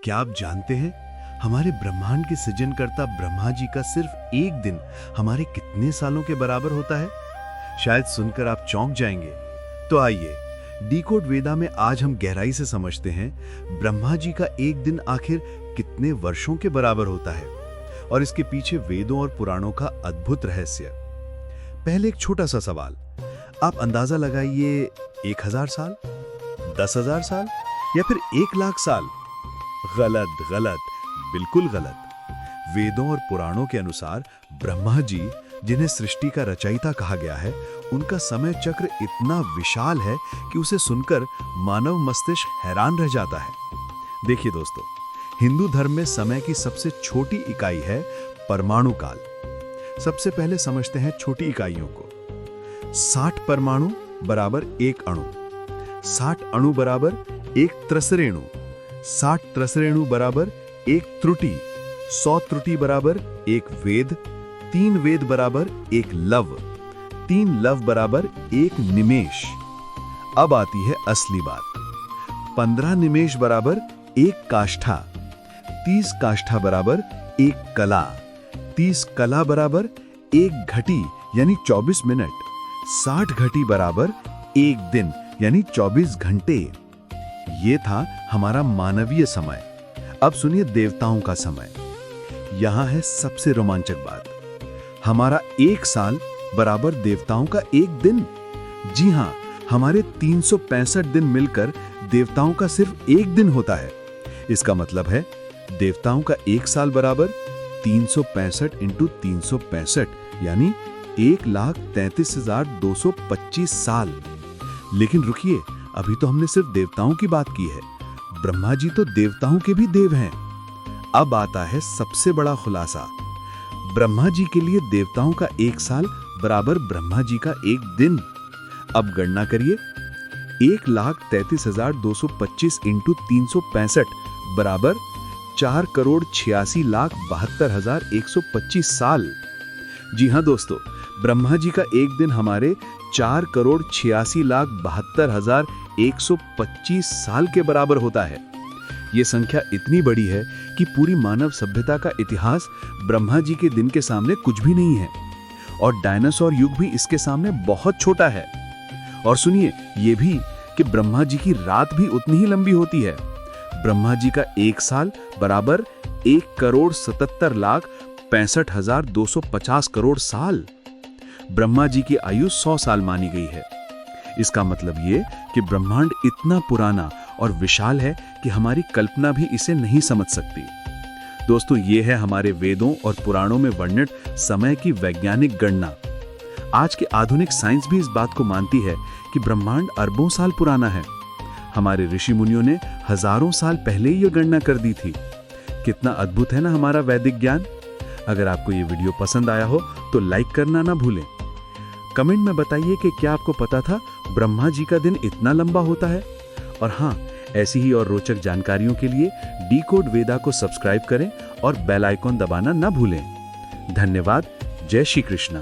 क्या आप जानते हैं हमारे ब्रह्मांड के सृजनकर्ता ब्रह्मा जी का सिर्फ एक दिन हमारे कितने सालों के बराबर होता है? शायद सुनकर आप चौंक जाएंगे। तो आइए डिकोड वेदा में आज हम गहराई से समझते हैं ब्रह्मा जी का एक दिन आखिर कितने वर्षों के बराबर होता है और इसके पीछे वेदों और पुराणों का अद्भुत रहस्य। पहले एक छोटा सा सवाल, आप अंदाजा लगाइए, 1000 साल, 10,000 साल या फिर 1,00,000 साल? गलत गलत, बिल्कुल गलत। वेदों और पुराणों के अनुसार ब्रह्मा जी, जिन्हें सृष्टि का रचयिता कहा गया है, उनका समय चक्र इतना विशाल है कि उसे सुनकर मानव मस्तिष्क हैरान रह जाता है। देखिए दोस्तों, हिंदू धर्म में समय की सबसे छोटी इकाई है परमाणु काल। सबसे पहले समझते हैं छोटी इकाइयों को। 60 परमाणु बराबर 1 अणु, 60 अणु बराबर 1 त्रसरेणु, 60 त्रसरेणु बराबर 1 त्रुटि, 100 त्रुटि बराबर 1 वेद, 3 वेद बराबर 1 लव, 3 लव बराबर 1 निमेष। अब आती है असली बात। 15 निमेष बराबर 1 काष्ठा, 30 काष्ठा बराबर 1 कला, 30 कला बराबर 1 घटी यानी 24 मिनट, 60 घटी बराबर 1 दिन यानी 24 घंटे। ये था हमारा मानवीय समय। अब सुनिए देवताओं का समय। यहां है सबसे रोमांचक बात। हमारा 1 साल बराबर देवताओं का 1 दिन। जी हां, हमारे 365 दिन मिलकर देवताओं का सिर्फ 1 दिन होता है। इसका मतलब है देवताओं का 1 साल बराबर 365 इंटू 365 यानी 1,33,225 साल। लेकिन रुकिए, अभी तो हमने सिर्फ देवताओं की बात की है। ब्रह्मा जी तो देवताओं के भी देव हैं। अब आता है सबसे बड़ा खुलासा। ब्रह्मा जी के लिए देवताओं का 1 साल बराबर ब्रह्मा जी का 1 दिन। अब गणना करिए, 1,33,225 इंटू 365 बराबर 4,86,72,125 साल। जी हां दोस्तों, ब्रह्मा जी का 1 दिन हमारे 4,86,72,125 साल के बराबर होता है। यह संख्या इतनी बड़ी है कि पूरी मानव सभ्यता का इतिहास ब्रह्मा जी के दिन के सामने कुछ भी नहीं है। और डायनासोर युग भी इसके सामने बहुत छोटा है। और सुनिए यह भी कि ब्रह्मा जी की रात भी उतनी ही लंबी होती है। ब्रह्मा जी का 1 साल बराबर 1,77,65,250 करोड़ साल। ब्रह्मा जी की आयु 100 साल मानी गई है। इसका मतलब ये कि ब्रह्मांड इतना पुराना और विशाल है कि हमारी कल्पना भी इसे नहीं समझ सकती। दोस्तों, ये है हमारे वेदों और पुराणों में वर्णित समय की वैज्ञानिक गणना। आज के आधुनिक साइंस भी इस बात को मानती है कि ब्रह्मांड अरबों साल पुराना है। हमारे ऋषि मुनियों ने हजारों साल पहले ही यह गणना कर दी थी। कितना अद्भुत है ना हमारा वैदिक ज्ञान। अगर आपको ये वीडियो पसंद आया हो तो लाइक करना ना भूलें। कमेंट में बताइए कि क्या आपको पता था ब्रह्मा जी का दिन इतना लंबा होता है। और हाँ, ऐसी ही और रोचक जानकारियों के लिए डिकोड वेदा को सब्सक्राइब करें और बेल आइकॉन दबाना ना भूलें। धन्यवाद। जय श्री कृष्णा।